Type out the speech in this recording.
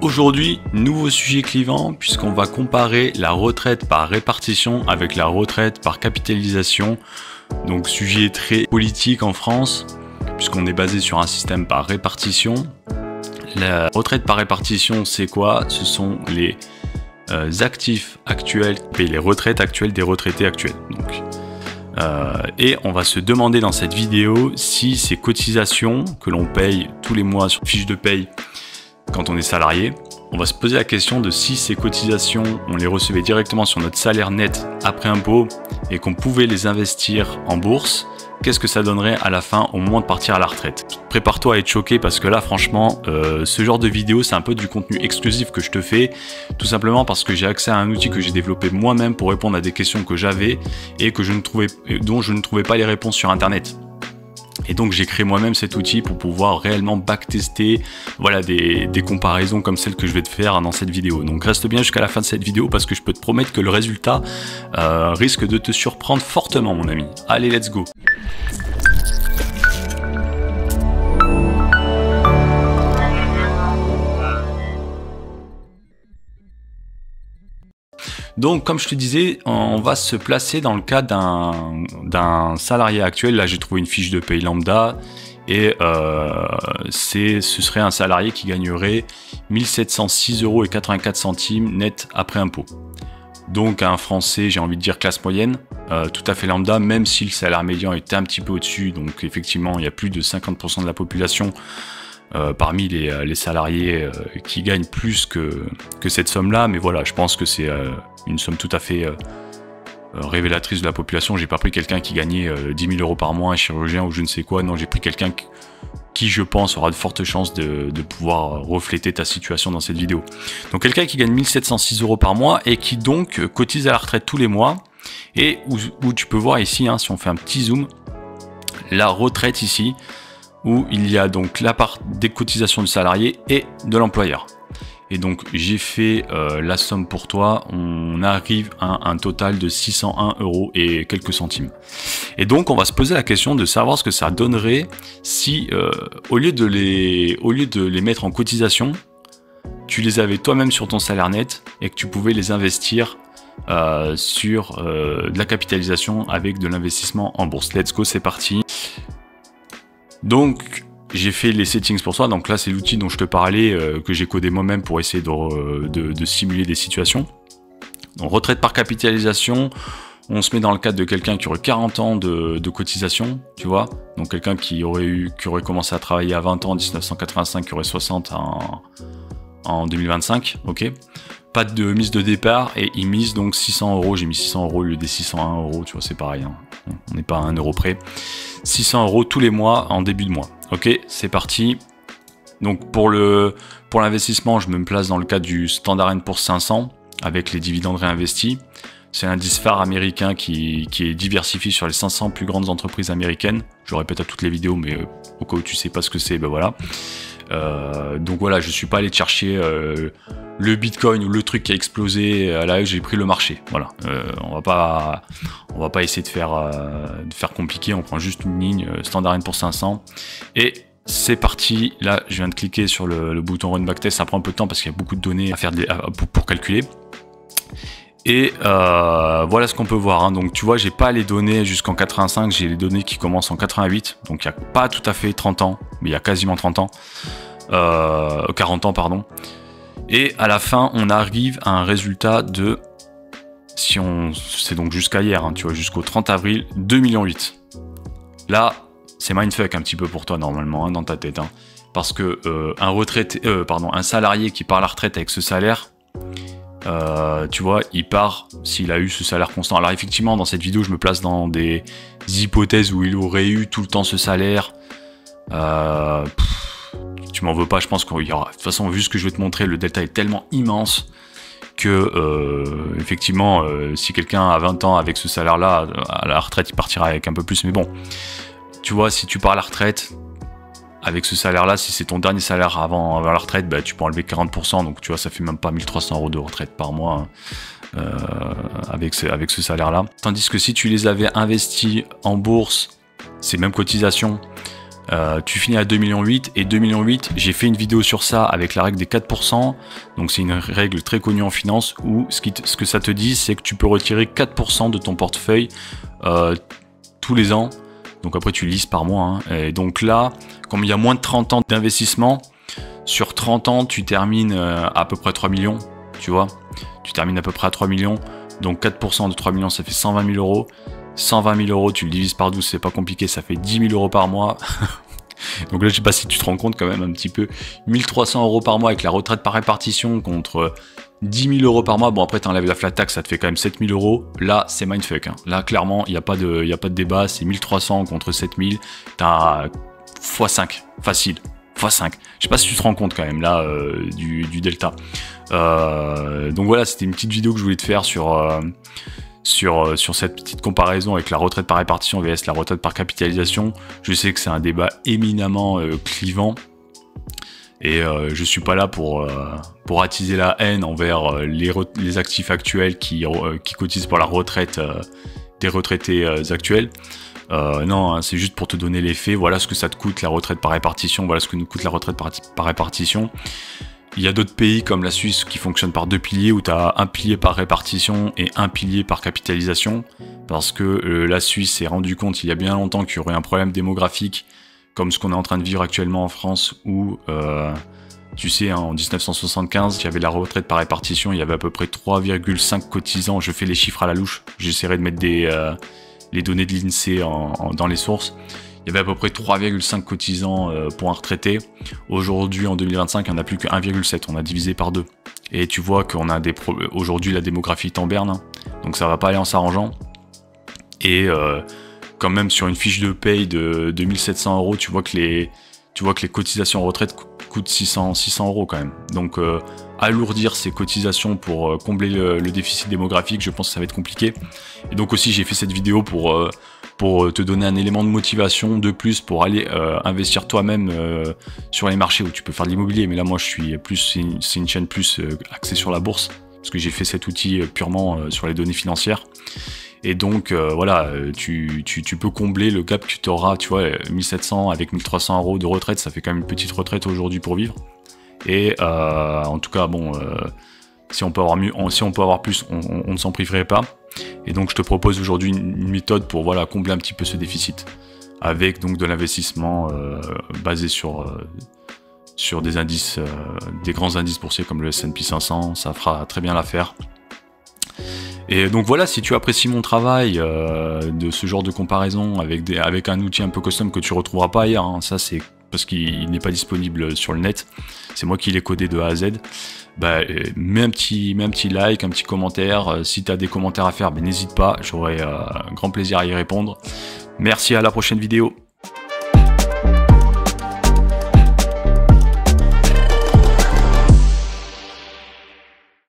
Aujourd'hui, nouveau sujet clivant puisqu'on va comparer la retraite par répartition avec la retraite par capitalisation. Donc sujet très politique en France puisqu'on est basé sur un système par répartition. La retraite par répartition, c'est quoi? Ce sont les actifs actuels et les retraites actuelles des retraités actuels. Et on va se demander dans cette vidéo si ces cotisations que l'on paye tous les mois sur fiche de paye quand on est salarié, on va se poser la question de si ces cotisations, on les recevait directement sur notre salaire net après impôt et qu'on pouvait les investir en bourse, qu'est-ce que ça donnerait à la fin au moment de partir à la retraite? Prépare-toi à être choqué parce que là franchement, ce genre de vidéo c'est un peu du contenu exclusif que je te fais, tout simplement parce que j'ai accès à un outil que j'ai développé moi-même pour répondre à des questions que j'avais et dont je ne trouvais pas les réponses sur internet. Et donc j'ai créé moi-même cet outil pour pouvoir réellement backtester voilà, des comparaisons comme celles que je vais te faire dans cette vidéo. Donc reste bien jusqu'à la fin de cette vidéo parce que je peux te promettre que le résultat risque de te surprendre fortement mon ami. Allez, let's go! Donc, comme je te disais, on va se placer dans le cas d'un salarié actuel. Là, j'ai trouvé une fiche de paye lambda et ce serait un salarié qui gagnerait 1706,84 € net après impôt. Donc, un Français, j'ai envie de dire classe moyenne, tout à fait lambda, même si le salaire médian était un petit peu au-dessus. Donc, effectivement, il y a plus de 50% de la population parmi les salariés qui gagnent plus que cette somme-là. Mais voilà, je pense que c'est une somme tout à fait révélatrice de la population. J'ai pas pris quelqu'un qui gagnait 10 000 € par mois, un chirurgien ou je ne sais quoi. Non, j'ai pris quelqu'un qui, je pense, aura de fortes chances de pouvoir refléter ta situation dans cette vidéo. Donc quelqu'un qui gagne 1706 € par mois et qui donc cotise à la retraite tous les mois. Et où tu peux voir ici, hein, si on fait un petit zoom, la retraite ici, où il y a donc la part des cotisations du salarié et de l'employeur. Et donc j'ai fait la somme pour toi, on arrive à un total de 601 € et quelques centimes. Et donc on va se poser la question de savoir ce que ça donnerait si au lieu de les mettre en cotisation, tu les avais toi-même sur ton salaire net et que tu pouvais les investir sur de la capitalisation avec de l'investissement en bourse. Let's go, c'est parti. Donc j'ai fait les settings pour ça, donc là c'est l'outil dont je te parlais, que j'ai codé moi-même pour essayer de simuler des situations. Donc retraite par capitalisation, on se met dans le cadre de quelqu'un qui aurait 40 ans de cotisation, tu vois, donc quelqu'un qui aurait commencé à travailler à 20 ans en 1985, qui aurait 60 en 2025, ok. Pas de mise de départ et il mise donc 600 €, j'ai mis 600 € au lieu des 601 €, tu vois, c'est pareil, hein. On n'est pas à 1 € près. 600 € tous les mois en début de mois. Ok, c'est parti. Donc pour l'investissement, je me place dans le cadre du Standard & Poor's 500 avec les dividendes réinvestis. C'est l'indice phare américain qui est diversifié sur les 500 plus grandes entreprises américaines. Je le répète à toutes les vidéos, mais au cas où tu sais pas ce que c'est, ben voilà. Donc voilà, je suis pas allé chercher le Bitcoin ou le truc qui a explosé. Là, j'ai pris le marché. Voilà, on va pas essayer de faire compliqué. On prend juste une ligne Standard & Poor's 500 et c'est parti. Là, je viens de cliquer sur le bouton Run Backtest. Ça prend un peu de temps parce qu'il y a beaucoup de données à faire pour calculer. Et voilà ce qu'on peut voir, hein. Donc tu vois, j'ai pas les données jusqu'en 85, j'ai les données qui commencent en 88, donc il n'y a pas tout à fait 30 ans, mais il y a quasiment 30 ans, 40 ans pardon. Et à la fin, on arrive à un résultat de, c'est donc jusqu'à hier, hein, tu vois, jusqu'au 30 avril, 2,8 millions. Là, c'est mindfuck un petit peu pour toi normalement, hein, dans ta tête, hein, parce que un salarié qui part à la retraite avec ce salaire, tu vois, il part s'il a eu ce salaire constant. Alors effectivement, dans cette vidéo, je me place dans des hypothèses où il aurait eu tout le temps ce salaire. Tu m'en veux pas, je pense qu'il y aura... De toute façon, vu ce que je vais te montrer, le delta est tellement immense que, effectivement, si quelqu'un a 20 ans avec ce salaire-là, à la retraite, il partira avec un peu plus. Mais bon, tu vois, si tu pars à la retraite... Avec ce salaire-là, si c'est ton dernier salaire avant la retraite, bah, tu peux enlever 40%. Donc, tu vois, ça fait même pas 1 300 € de retraite par mois avec ce salaire-là. Tandis que si tu les avais investis en bourse, ces mêmes cotisations, tu finis à 2,8 millions et 2,8 millions, j'ai fait une vidéo sur ça avec la règle des 4%. Donc c'est une règle très connue en finance où ce que ça te dit, c'est que tu peux retirer 4% de ton portefeuille tous les ans. Donc après tu lises par mois. Hein. Et donc là, comme il y a moins de 30 ans d'investissement, sur 30 ans, tu termines à peu près 3 millions. Tu vois, tu termines à peu près à 3 millions. Donc 4% de 3 millions, ça fait 120 000 euros. 120 000 euros, tu le divises par 12, c'est pas compliqué, ça fait 10 000 euros par mois. Donc là, je sais pas si tu te rends compte quand même un petit peu. 1300 euros par mois avec la retraite par répartition contre 10 000 euros par mois. Bon, après, t'enlèves la flat tax, ça te fait quand même 7 000 euros. Là, c'est mindfuck. Hein. Là, clairement, il n'y a pas de débat. C'est 1300 contre 7 000. T'as x5, facile. x5. Je sais pas si tu te rends compte quand même là du delta. Donc voilà, c'était une petite vidéo que je voulais te faire sur cette petite comparaison avec la retraite par répartition vs la retraite par capitalisation. Je sais que c'est un débat éminemment clivant et je suis pas là pour attiser la haine envers les actifs actuels qui cotisent pour la retraite des retraités actuels. Non, hein, c'est juste pour te donner les faits. Voilà ce que ça te coûte la retraite par répartition, voilà ce que nous coûte la retraite par répartition. Il y a d'autres pays comme la Suisse qui fonctionnent par 2 piliers où tu as un pilier par répartition et un pilier par capitalisation. Parce que la Suisse s'est rendu compte il y a bien longtemps qu'il y aurait un problème démographique comme ce qu'on est en train de vivre actuellement en France où, tu sais, hein, en 1975, il y avait la retraite par répartition, il y avait à peu près 3,5 cotisants. Je fais les chiffres à la louche, j'essaierai de mettre les données de l'INSEE dans les sources. Il y avait à peu près 3,5 cotisants pour un retraité. Aujourd'hui, en 2025, il n'y en a plus que 1,7. On a divisé par 2. Et tu vois qu'on a aujourd'hui, la démographie est en berne. Hein, donc ça va pas aller en s'arrangeant. Et quand même, sur une fiche de paye de 2700 euros, tu vois que les cotisations retraite coûtent 600 euros quand même. Donc alourdir ces cotisations pour combler le déficit démographique, je pense que ça va être compliqué. Et donc aussi, j'ai fait cette vidéo pour te donner un élément de motivation de plus pour aller investir toi-même sur les marchés où tu peux faire de l'immobilier. Mais là, moi, je suis plus, c'est une chaîne plus axée sur la bourse parce que j'ai fait cet outil purement sur les données financières. Et donc, voilà, tu peux combler le gap que tu auras, tu vois, 1700 avec 1300 euros de retraite, ça fait quand même une petite retraite aujourd'hui pour vivre. Et en tout cas, bon, si on peut avoir mieux, si on peut avoir plus, on ne s'en priverait pas. Et donc je te propose aujourd'hui une méthode pour voilà, combler un petit peu ce déficit avec donc de l'investissement basé sur des indices, des grands indices boursiers comme le S&P 500, ça fera très bien l'affaire. Et donc voilà, si tu apprécies mon travail de ce genre de comparaison avec un outil un peu custom que tu retrouveras pas ailleurs, hein, ça c'est parce qu'il n'est pas disponible sur le net, c'est moi qui l'ai codé de A à Z. Bah, mets un petit like, un petit commentaire. Si tu as des commentaires à faire, ben, n'hésite pas, j'aurai un grand plaisir à y répondre. Merci, à la prochaine vidéo.